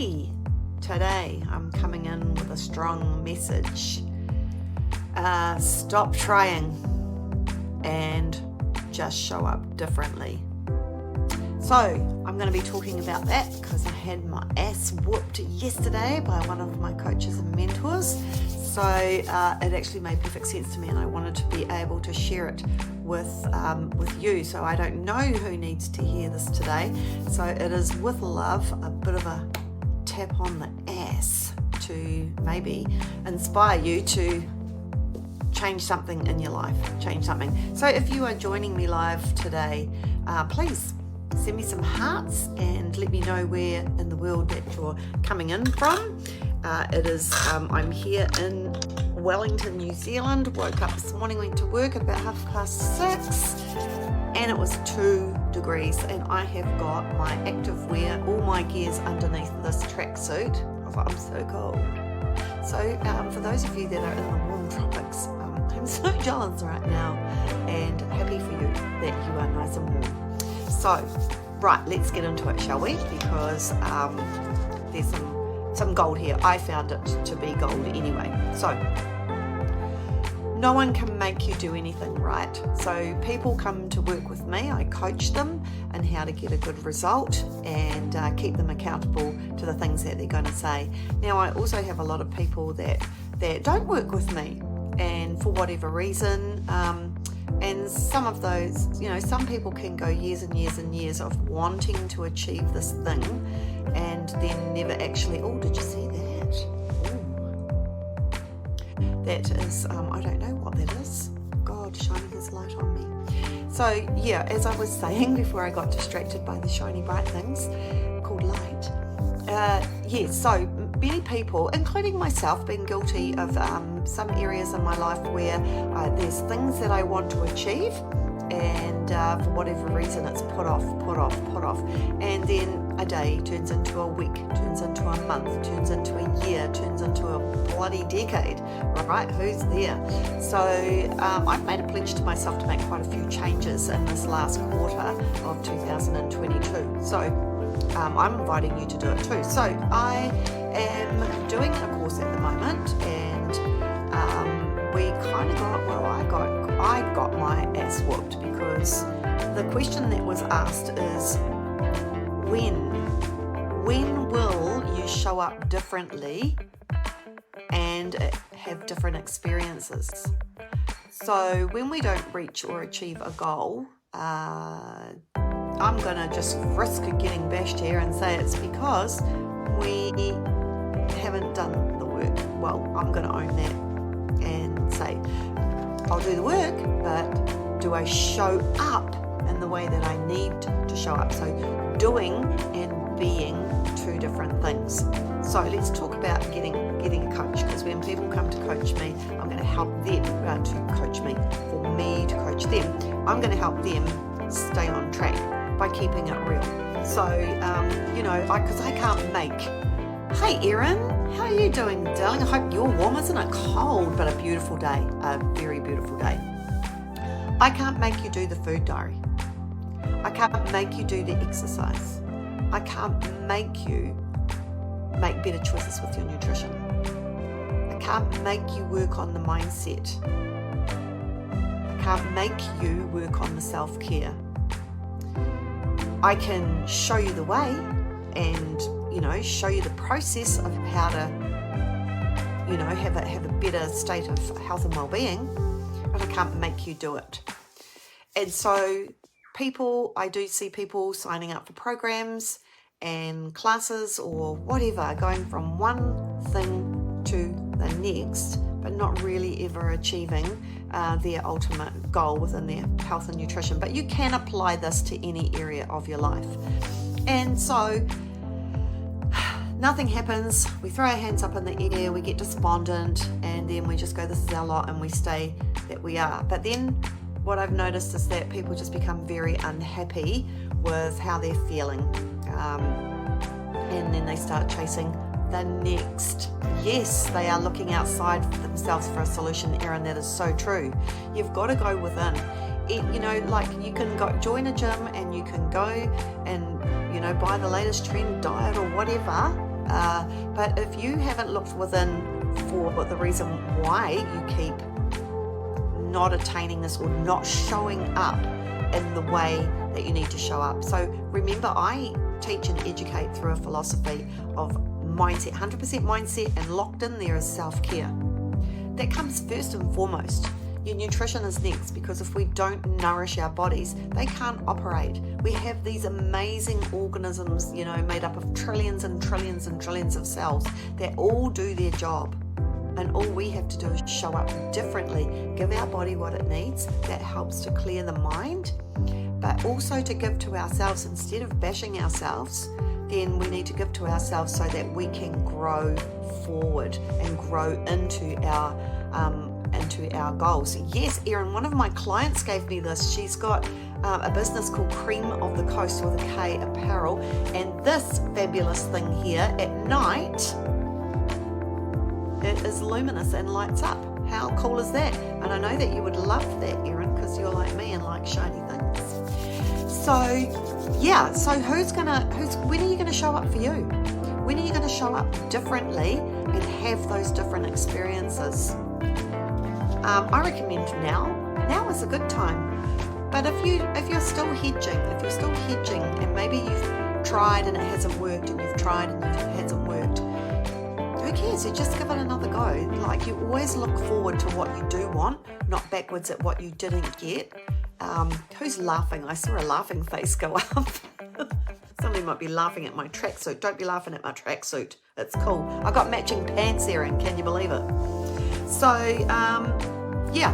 Today I'm coming in with a strong message. Stop trying and just show up differently. So I'm going to be talking about that because I had my ass whooped yesterday by one of my coaches and mentors. So it actually made perfect sense to me, and I wanted to be able to share it with you. So I don't know who needs to hear this today. So it is with love, a bit of a tap on the ass to maybe inspire you to change something in your life, change something. So if you are joining me live today, please send me some hearts and let me know where in the world that you're coming in from. I'm here in Wellington, New Zealand. Woke up this morning, went to work at about 6:30, and it was 2 degrees, and I have got my active wear, all my gears underneath this tracksuit. I'm so cold. So for those of you that are in the warm tropics, I'm so jealous right now and happy for you that you are nice and warm. So, right, let's get into it, shall we? Because there's some gold here. I found it to be gold anyway. So, no one can make you do anything, right? So people come to work with me. I coach them on how to get a good result and keep them accountable to the things that they're going to say. Now, I also have a lot of people that don't work with me, and for whatever reason, and some of those, some people can go years and years and years of wanting to achieve this thing and then never actually, did you see that? That is, I don't know what that is. God shining his light on me. So yeah, as I was saying before I got distracted by the shiny bright things called light. So many people, including myself, been guilty of some areas in my life where there's things that I want to achieve, and for whatever reason it's put off, and then a day turns into a week, turns into a month, turns into a year, turns into a bloody decade, right? Who's there? So I've made a pledge to myself to make quite a few changes in this last quarter of 2022. So I'm inviting you to do it too. So I am doing a course at the moment, and I got my ass whooped because the question that was asked is, when will you show up differently and have different experiences? So when we don't reach or achieve a goal, I'm going to just risk getting bashed here and say it's because we haven't done the work. Well, I'm going to own that and say, I'll do the work, but do I show up in the way that I need to show up? So doing and being two different things. So let's talk about getting a coach, because when people come to coach me, I'm going to help them to coach me. For me to coach them, I'm going to help them stay on track by keeping it real. So, because I can't make, hey Erin, how are you doing, darling? I hope you're warm. Isn't it cold, but a beautiful day, a very beautiful day. I can't make you do the food diary. I can't make you do the exercise. I can't make you make better choices with your nutrition. I can't make you work on the mindset. I can't make you work on the self-care. I can show you the way and, show you the process of how to, have a better state of health and well-being, but I can't make you do it. And so I do see people signing up for programs and classes or whatever, going from one thing to the next, but not really ever achieving their ultimate goal within their health and nutrition. But you can apply this to any area of your life. And so nothing happens. We throw our hands up in the air, we get despondent, and then we just go, this is our lot, and we stay that we are. But then what I've noticed is that people just become very unhappy with how they're feeling. And then they start chasing the next. Yes, they are looking outside for themselves for a solution, Erin. That is so true. You've got to go within. You can go join a gym and you can go and buy the latest trend diet or whatever, But if you haven't looked within for the reason why you keep not attaining this or not showing up in the way that you need to show up. So remember, I teach and educate through a philosophy of mindset, 100% mindset, and locked in there is self-care. That comes first and foremost. Your nutrition is next, because if we don't nourish our bodies, they can't operate. We have these amazing organisms, made up of trillions and trillions and trillions of cells that all do their job. And all we have to do is show up differently, give our body what it needs. That helps to clear the mind, but also to give to ourselves. Instead of bashing ourselves, then we need to give to ourselves so that we can grow forward and grow into our goals. Yes, Erin, one of my clients gave me this. She's got a business called Cream of the Coast with a K Apparel, and this fabulous thing here at night, it is luminous and lights up. How cool is that? And I know that you would love that, Erin, because you're like me and like shiny things. So yeah, so when are you gonna show up for you? When are you gonna show up differently and have those different experiences? I recommend now. Now is a good time. But if you're still hedging, and maybe you've tried and it hasn't worked, and you've tried and it hasn't worked, who cares? You just give it another go. Like, you always look forward to what you do want, not backwards at what you didn't get. Who's laughing? I saw a laughing face go up. Somebody might be laughing at my tracksuit. Don't be laughing at my tracksuit. It's cool. I got matching pants, Erin. Can you believe it? So, yeah,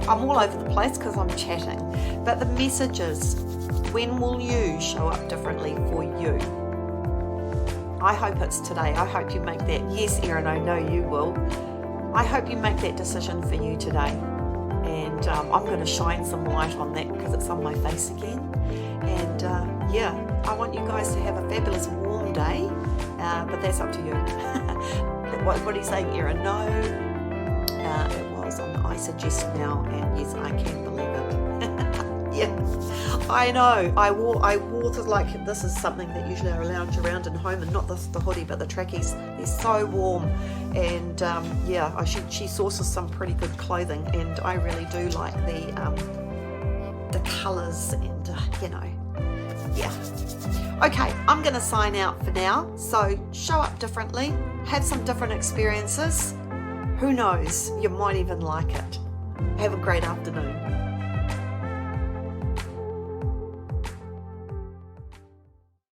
I'm all over the place because I'm chatting. But the message is, when will you show up differently for you? I hope it's today. I hope you make that. Yes, Erin, I know you will. I hope you make that decision for you today. And I'm going to shine some light on that because it's on my face again. And yeah, I want you guys to have a fabulous warm day, but that's up to you. What are you saying, Erin? No, it was on the I suggest now, and yes, I can believe it. Yeah, I know. I wore to, like, this is something that usually I lounge around in home, and not the hoodie, but the trackies. They're so warm, and yeah, she sources some pretty good clothing, and I really do like the colours, and yeah. Okay, I'm going to sign out for now. So show up differently, have some different experiences. Who knows? You might even like it. Have a great afternoon.